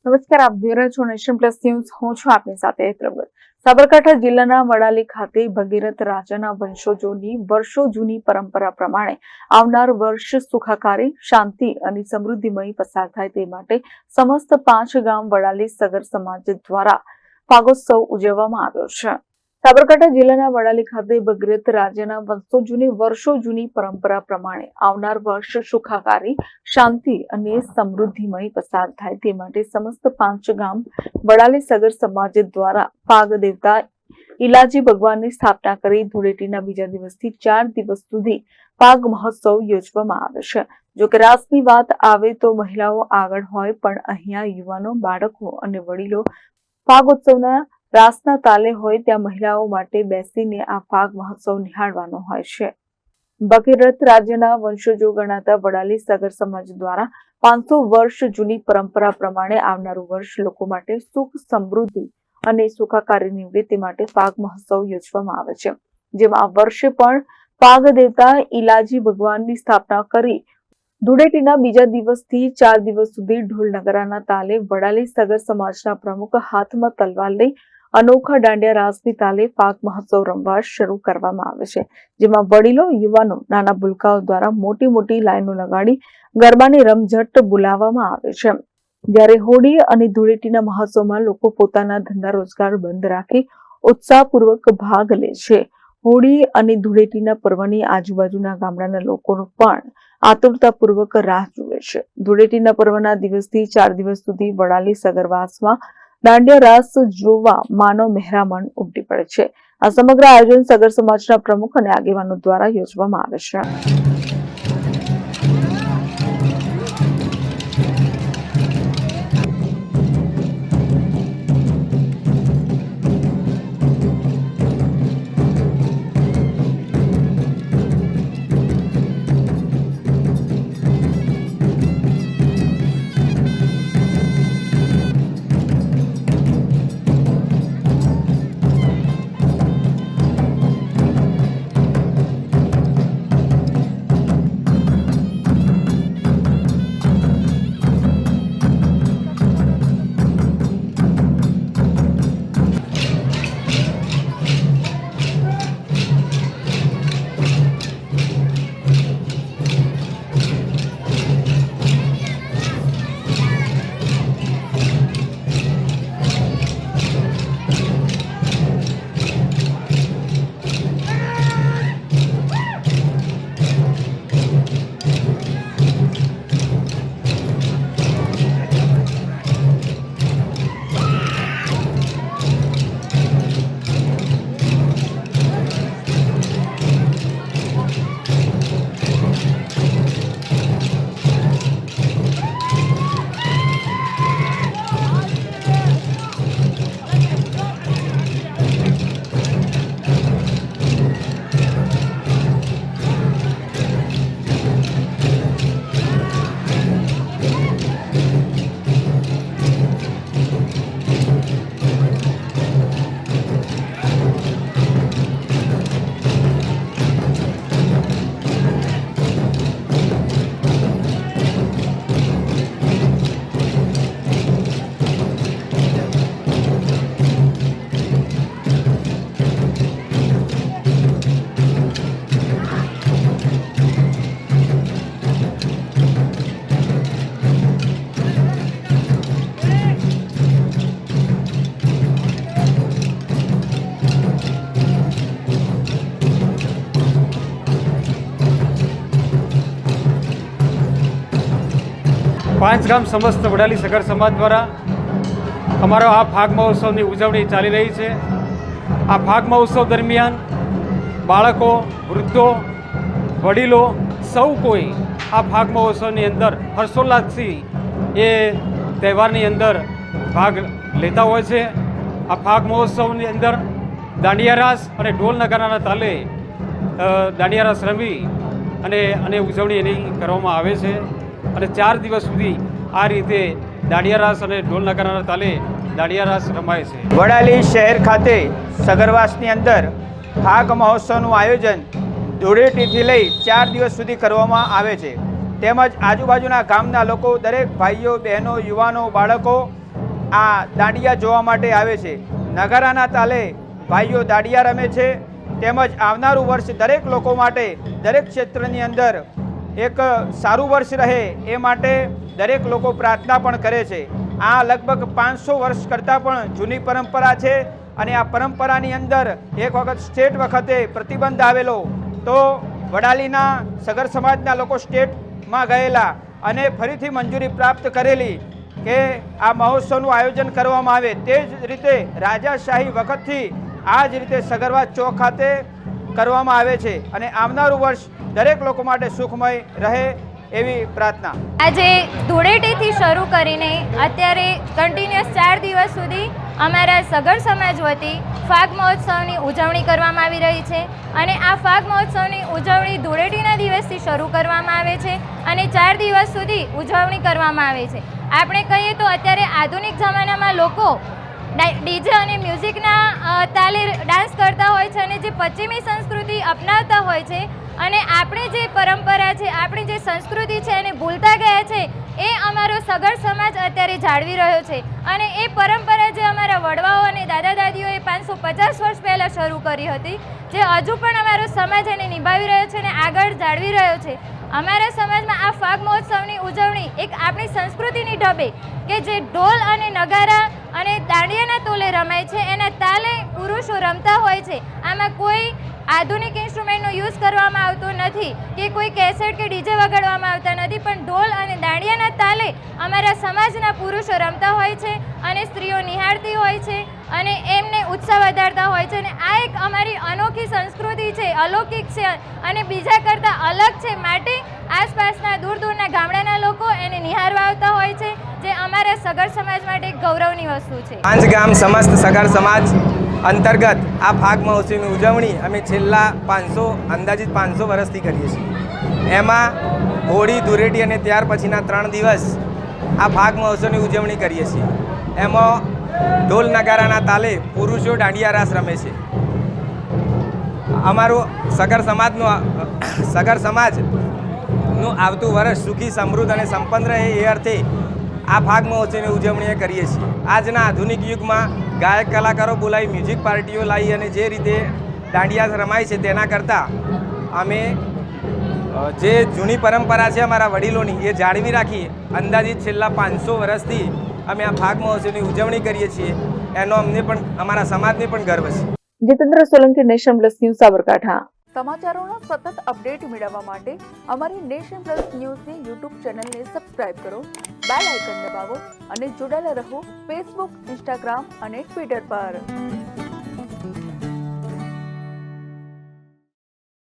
નમસ્કાર, આપ જોઈ રહ્યા છો નેશન પ્લસ ન્યૂઝ। હું છું આપની સાથે હેતરગર। સાબરકાંઠા જિલ્લાના વડાલી ખાતે ભગીરથ રાજાના વંશજોની વર્ષો જૂની પરંપરા પ્રમાણે આવનાર વર્ષ સુખાકારી, શાંતિ અને સમૃદ્ધિમય પસાર થાય તે માટે સમસ્ત 5 ગામ વડાલી સગર સમાજ દ્વારા ફાગોત્સવ ઉજવવામાં આવ્યો છે। સાબરકાંઠા જિલ્લાના વડાલી ખાતે ભગીરથ રાજાના વંશજોની વર્ષો જૂની પરંપરા પ્રમાણે આવનાર વર્ષ સુખાકારી, શાંતિ અને સમૃદ્ધિમય પસાર થાય તે માટે સમસ્ત 5 ગામ વડાલી સગર સમાજ દ્વારા પાગ દેવતા ઈલાજી ભગવાનની સ્થાપના કરી ધૂળેટીના બીજા દિવસથી 4 દિવસ સુધી પાગ મહોત્સવ યોજવામાં આવે છે। જો કે રાસની વાત આવે તો મહિલાઓ આગળ હોય, પણ અહીંયા યુવાનો, બાળકો અને વડીલો પાગોત્સવના રાસના તાલે હોય ત્યાં મહિલાઓ માટે બેસીને આ પાગ મહોત્સવ નિહાળવાનો હોય છે। ભગીરથ રાજ્યના વંશજો ગણાતા વડાલી સગર સમાજ દ્વારા 500 વર્ષ જૂની પરંપરા પ્રમાણે આવનારું વર્ષ લોકો માટે સુખ, સમૃદ્ધિ અને સુખાકારી નીવડે તે માટે પાગ મહોત્સવ યોજવામાં આવે છે, જેમાં આ વર્ષે પણ પાગ દેવતા ઈલાજી ભગવાનની સ્થાપના કરી ધૂળેટીના બીજા દિવસથી 4 દિવસ સુધી ઢોલ નગારાના તાલે વડાલી સગર સમાજના પ્રમુખ હાથમાં તલવાર લઈ અનોખા દાંડિયા રાસની તાલે પાગ મહોત્સવ રમવા શરૂ કરવામાં આવે છે, જેમાં વડીલો, યુવાનો, નાના ભૂલકાઓ દ્વારા મોટી મોટી લાઈનો લગાડી ગરબાની રમઝટ બોલાવવામાં આવે છે। જ્યારે હોળી અને ધૂળેટીના મહોત્સવમાં લોકો પોતાના ધંધા રોજગાર બંધ રાખી ઉત્સાહપૂર્વક ભાગ લે છે। હોળી અને ધૂળેટીના પર્વની આજુબાજુના ગામડાના લોકો પણ આતુરતાપૂર્વક રાહ જુએ છે। ધૂળેટીના પર્વના દિવસથી 4 દિવસ સુધી વડાલી સગરવાસમાં દાંડિયા રાસ જોવા માનવ મહેરામણ ઉમટી પડે છે। આ સમગ્ર આયોજન સગર સમાજના પ્રમુખ અને આગેવાનો દ્વારા યોજવામાં આવે છે। 5 ગામ સમસ્ત વડાલી સગર સમાજ દ્વારા અમારો આ ફાગ મહોત્સવની ઉજવણી ચાલી રહી છે। આ ફાગ મહોત્સવ દરમિયાન બાળકો, વૃદ્ધો, વડીલો સૌ કોઈ આ ફાગ મહોત્સવની અંદર હર્ષોલ્લાસથી એ તહેવારની અંદર ભાગ લેતા હોય છે। આ ફાગ મહોત્સવની અંદર દાંડિયા રાસ અને ઢોલ નગારાના તાલે દાંડિયા રાસ રમી અને ઉજવણી એની કરવામાં આવે છે અને 4 દિવસ સુધી આ રીતે દાંડિયા રાસ અને ઢોલ નગારાના તાલે દાંડિયા રાસ રમાય છે। વડાલી શહેર ખાતે સગરવાસની અંદર ફાગ મહોત્સવનું આયોજન ધૂળેટીથી લઈ 4 દિવસ સુધી કરવામાં આવે છે। તેમજ આજુબાજુના ગામના લોકો, દરેક ભાઈઓ, બહેનો, યુવાનો, બાળકો આ દાંડિયા જોવા માટે આવે છે. નગારાના તાલે ભાઈઓ દાંડિયા રમે છે. તેમજ આવનારું વર્ષ દરેક લોકો માટે દરેક ક્ષેત્રની અંદર એક સારું વર્ષ રહે એ માટે દરેક લોકો પ્રાર્થના પણ કરે છે. આ લગભગ 500 વર્ષ કરતાં પણ જૂની પરંપરા છે અને આ પરંપરાની અંદર એક વખત સ્ટેટ વખતે પ્રતિબંધ આવેલો તો વડાલીના સગર સમાજના લોકો સ્ટેટમાં ગયેલા અને ફરીથી મંજૂરી પ્રાપ્ત કરેલી કે આ મહોત્સવનું આયોજન કરવામાં આવે. તે જ રીતે રાજાશાહી વખતથી આ જ રીતે સગરવા ચોક ખાતે કરવામાં આવે છે અને આવનારું વર્ષ દરેક લોકો માટે સુખમય રહે એવી પ્રાર્થના. આજે ધૂળેટીથી શરૂ કરીને અત્યારે કન્ટિન્યુઅસ 4 દિવસ સુધી અમારા સગર સમાજ વતી ફાગ મહોત્સવની ઉજવણી કરવામાં આવી રહી છે અને આ ફાગ મહોત્સવની ઉજવણી ધૂળેટીના દિવસથી શરૂ કરવામાં આવે છે અને 4 દિવસ સુધી ઉજવણી કરવામાં આવે છે. આપણે કહીએ તો અત્યારે આધુનિક જમાનામાં લોકો ડીજે અને મ્યુઝિકના તાલે ડાન્સ કરતા હોય છે અને જે પશ્ચિમી સંસ્કૃતિ અપનાવતા હોય છે અને આપણી જે પરંપરા છે, આપણી જે સંસ્કૃતિ છે એને ભૂલતા ગયા છે. એ અમારો સગર સમાજ અત્યારે જાળવી રહ્યો છે અને એ પરંપરા જે અમારા વડવાઓ અને દાદા દાદીઓએ 550 વર્ષ પહેલાં શરૂ કરી હતી, જે હજુ પણ અમારો સમાજ એને નિભાવી રહ્યો છે અને આગળ જાળવી રહ્યો છે. અમારા સમાજમાં આ ફાગ મહોત્સવની ઉજવણી એક આપણી સંસ્કૃતિની ઢબે કે જે ઢોલ અને નગારા અને દાંડિયાના તોલે રમાય છે, એના તાલે પુરુષો રમતા હોય છે. આમાં કોઈ આધુનિક ઇન્સ્ટ્રુમેન્ટનો યુઝ કરવામાં આવતો નથી કે કોઈ કેસેટ કે ડીજે વગાડવામાં આવતા નથી, પણ ઢોલ અને દાંડિયાના તાલે અમારા સમાજના પુરુષો રમતા હોય છે અને સ્ત્રીઓ નિહાળતી હોય છે અને એમને ઉત્સાહ વધારતા હોય છે. અને આ એક અમારી અનોખી સંસ્કૃતિ છે, અલૌકિક છે અને બીજા કરતાં અલગ છે. માટે આસપાસના દૂર દૂરના ગામડાના લોકો એને નિહાળવા આવતા હોય છે, જે અમારા સગર સમાજ માટે એક ગૌરવની વસ્તુ છે. પાંચ ગામ સમસ્ત સગર સમાજ અંતર્ગત આ ફાગ મહોત્સવની ઉજવણી અમે છેલ્લા અંદાજિત 500 વર્ષથી કરીએ છીએ. એમાં હોળી, ધૂળેટી અને ત્યાર પછીના 3 દિવસ આ ફાગ મહોત્સવની ઉજવણી કરીએ છીએ. એમાં ઢોલ નગારાના તાલે પુરુષો દાંડિયા રાસ રમે છે. અમારું સગર સમાજનું આવતું વર્ષ સુખી, સમૃદ્ધ અને સંપન્ન રહે એ અર્થે આ ફાગ મહોત્સવની ઉજવણી કરીએ છીએ. આજના આધુનિક યુગમાં ગાયક કલાકારો બોલાવી, મ્યુઝિક પાર્ટીઓ લાવી અને જે રીતે દાંડિયા રમાય છે તેના કરતાં અમે જે જૂની પરંપરા છે અમારા વડીલોની એ જાળવી રાખી અંદાજિત છેલ્લા 500 વર્ષથી અમે આ ફાગ મહોત્સવની ઉજવણી કરીએ છીએ. એનો અમને પણ, અમારા સમાજને પણ ગર્વ છે. Jitendra Solanki, nation plus news, Sabarkantha. સમાચારોના સતત અપડેટ મેળવવા માટે અમારી નેશન પ્લસ ન્યૂઝની યુટ્યુબ ચેનલને સબસ્ક્રાઇબ કરો, બેલ આઇકન દબાવો અને જોડાયેલા રહો ફેસબુક, ઇન્સ્ટાગ્રામ અને ટ્વિટર પર.